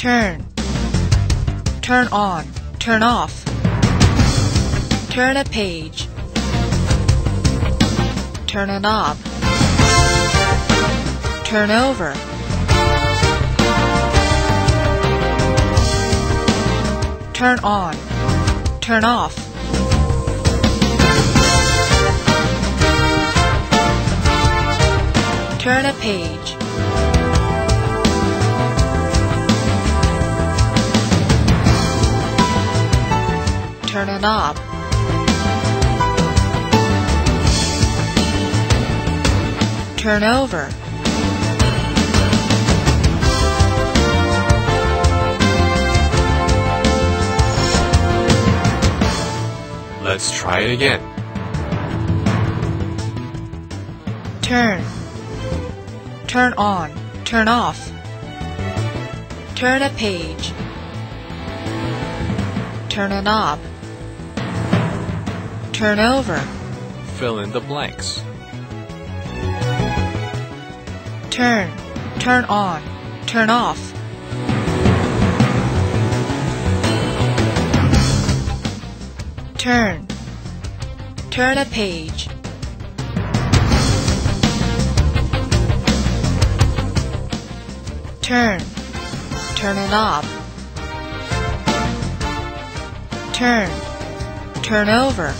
turn, turn on, turn off, turn a page, turn a knob, turn over, turn on, turn off, turn a page, turn a knob, turn over, Let's try it again. turn, turn on, turn off, turn a page, turn a knob, turn over, Fill in the blanks. turn, turn on, turn off, turn, turn a page, turn, turn a knob, turn, turn over,